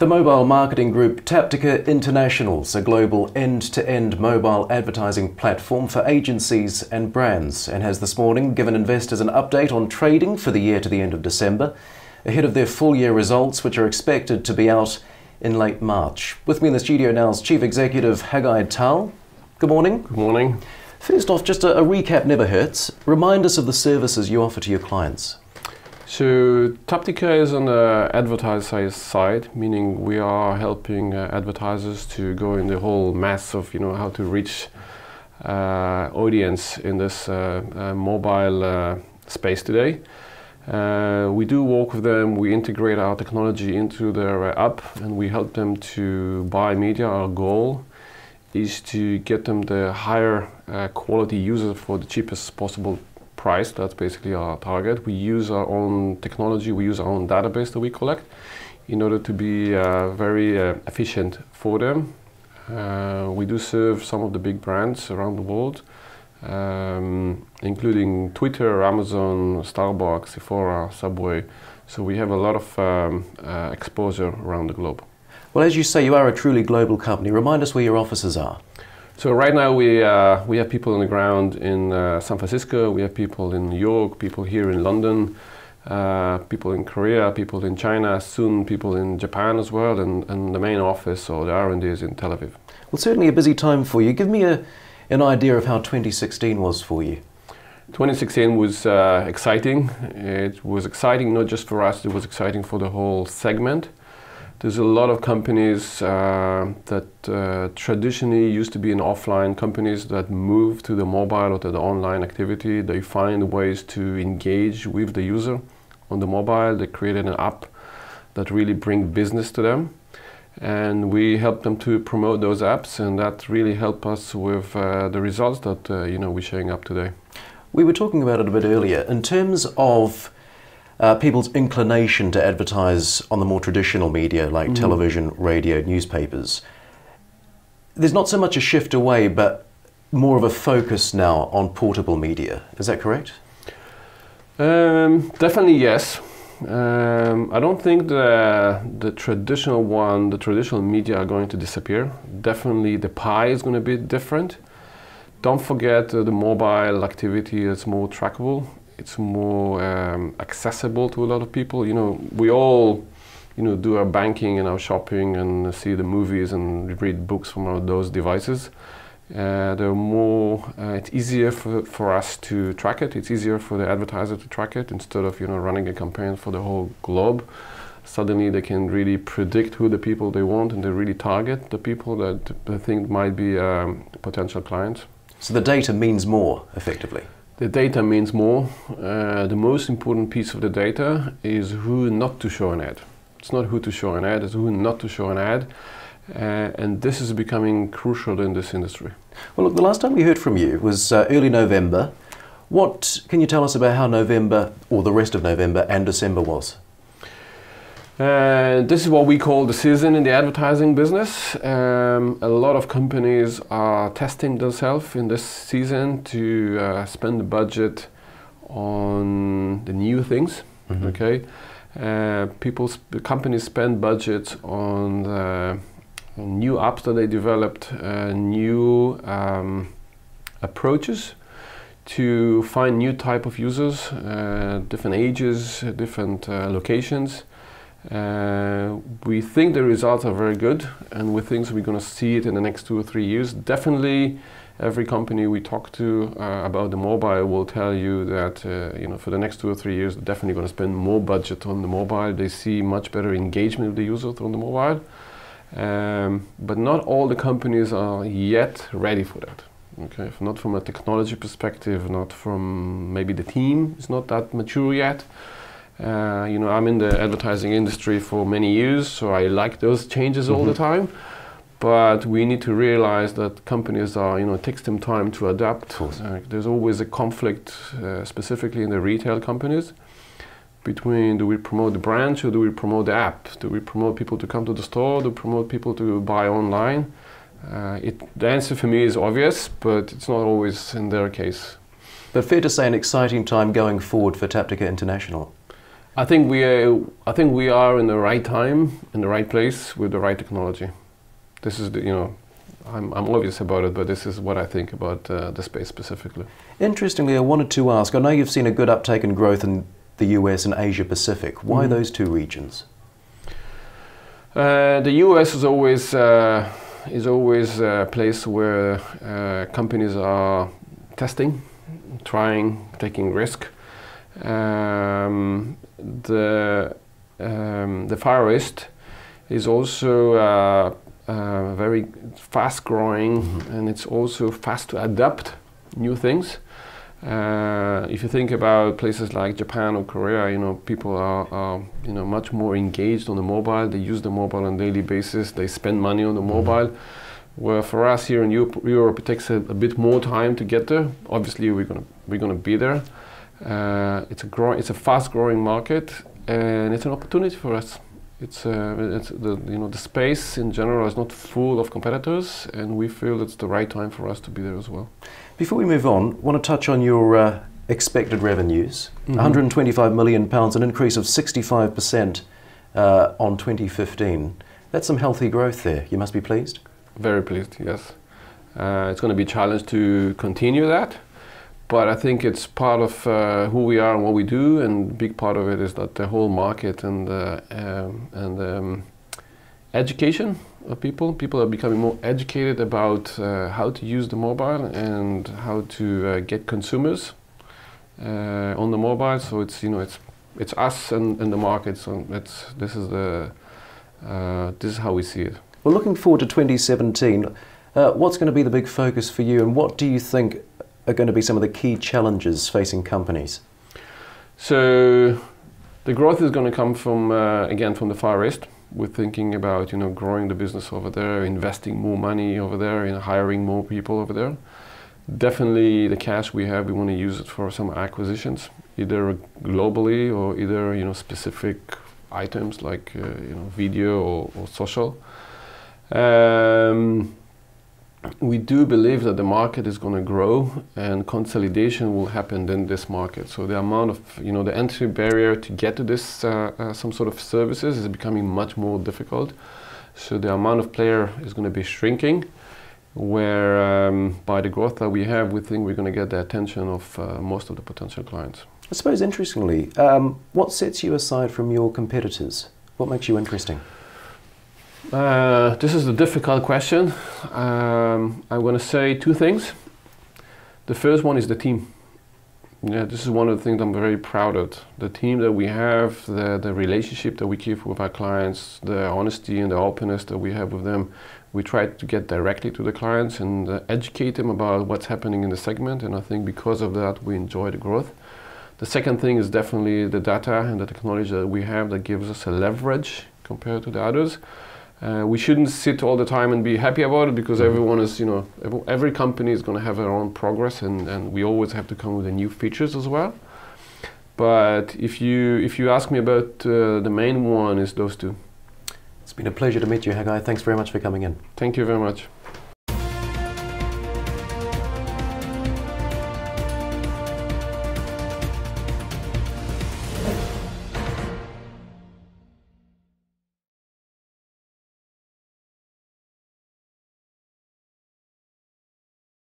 The mobile marketing group Taptica International is a global end-to-end mobile advertising platform for agencies and brands, and has this morning given investors an update on trading for the year to the end of December, ahead of their full year results, which are expected to be out in late March. With me in the studio now is Chief Executive Hagai Tal. Good morning. Good morning. First off, just a recap never hurts. Remind us of the services you offer to your clients. So Taptica is on the advertiser side, meaning we are helping advertisers to go in the whole mass of how to reach audience in this mobile space today. We do work with them, we integrate our technology into their app, and we help them to buy media. Our goal is to get them the higher quality user for the cheapest possible price. That's basically our target. We use our own technology, we use our own database that we collect in order to be very efficient for them. We do serve some of the big brands around the world, including Twitter, Amazon, Starbucks, Sephora, Subway. So we have a lot of exposure around the globe. Well, as you say, you are a truly global company. Remind us where your offices are. So right now we have people on the ground in San Francisco, we have people in New York, people here in London, people in Korea, people in China, soon people in Japan as well, and the main office or the R&D is in Tel Aviv. Well, certainly a busy time for you. Give me an idea of how 2016 was for you. 2016 was exciting. It was exciting not just for us, it was exciting for the whole segment. There's a lot of companies that traditionally used to be in offline companies that move to the mobile or to the online activity. They find ways to engage with the user on the mobile. They created an app that really brings business to them. And we help them to promote those apps, and that really helped us with the results that we're showing up today. We were talking about it a bit earlier. In terms of people's inclination to advertise on the more traditional media like television, radio, newspapers, there's not so much a shift away, but more of a focus now on portable media. Is that correct? Definitely yes. I don't think the traditional media are going to disappear. Definitely the pie is going to be different. Don't forget the mobile activity is more trackable. It's more accessible to a lot of people. We all do our banking and our shopping and see the movies and read books from those devices. It's easier for us to track it. It's easier for the advertiser to track it instead of running a campaign for the whole globe. Suddenly they can really predict who the people they want, and they really target the people that they think might be potential clients. So the data means more, effectively. The data means more. The most important piece of the data is who not to show an ad. It's not who to show an ad, it's who not to show an ad. And this is becoming crucial in this industry. Well, look, the last time we heard from you was early November. What can you tell us about how November, or the rest of November and December was? This is what we call the season in the advertising business. A lot of companies are testing themselves in this season to spend the budget on the new things. Okay, companies spend budgets on new apps that they developed, new approaches to find new type of users, different ages, different locations. We think the results are very good, and we think we're going to see it in the next 2 or 3 years. Definitely, every company we talk to about the mobile will tell you that for the next 2 or 3 years, they're definitely going to spend more budget on the mobile. They see much better engagement with the user on the mobile, but not all the companies are yet ready for that. Okay, not from a technology perspective, not from maybe the team is not that mature yet. I'm in the advertising industry for many years, so I like those changes all the time. But we need to realize that companies it takes them time to adapt. There's always a conflict, specifically in the retail companies, between do we promote the branch or do we promote the app? Do we promote people to come to the store? Do we promote people to buy online? The answer for me is obvious, but it's not always in their case. But fair to say an exciting time going forward for Taptica International. I think we are in the right time, in the right place, with the right technology. This is I'm obvious about it, but this is what I think about the space specifically. Interestingly, I wanted to ask, I know you've seen a good uptake and growth in the US and Asia Pacific. Why those two regions? The US is always a place where companies are testing, trying, taking risk. The Far East is also very fast growing, and it's also fast to adapt new things. If you think about places like Japan or Korea, people are much more engaged on the mobile. They use the mobile on a daily basis. They spend money on the mobile. Where for us here in Europe, it takes a bit more time to get there. Obviously, we're gonna be there. It's a fast-growing market, and it's an opportunity for us. The space in general is not full of competitors, and we feel it's the right time for us to be there as well. Before we move on, I want to touch on your expected revenues. £125 million, an increase of 65% on 2015. That's some healthy growth there. You must be pleased? Very pleased, yes. It's going to be a challenge to continue that, but I think it's part of who we are and what we do, and a big part of it is that the whole market and education of people are becoming more educated about how to use the mobile and how to get consumers on the mobile. So it's us and the market. So this is how we see it. Well, looking forward to 2017, what's going to be the big focus for you, and what do you think are going to be some of the key challenges facing companies? So the growth is going to come from, again, from the Far East. We're thinking about, growing the business over there, investing more money over there, hiring more people over there. Definitely the cash we have, we want to use it for some acquisitions, either globally or either, specific items like, video or social. We do believe that the market is going to grow and consolidation will happen in this market. So the amount of, the entry barrier to get to this, some sort of services is becoming much more difficult. So the amount of player is going to be shrinking, where by the growth that we have, we think we're going to get the attention of most of the potential clients. I suppose interestingly, what sets you aside from your competitors? What makes you interesting? This is a difficult question. I'm going to say two things. The first one is the team. Yeah, this is one of the things I'm very proud of. The team that we have, the relationship that we keep with our clients, the honesty and the openness that we have with them. We try to get directly to the clients and educate them about what's happening in the segment, and I think because of that we enjoy the growth. The second thing is definitely the data and the technology that we have that gives us a leverage compared to the others. We shouldn't sit all the time and be happy about it, because everyone is, every company is going to have their own progress, and we always have to come with the new features as well. But if you ask me about the main one, is those two. It's been a pleasure to meet you, Hagai. Thanks very much for coming in. Thank you very much.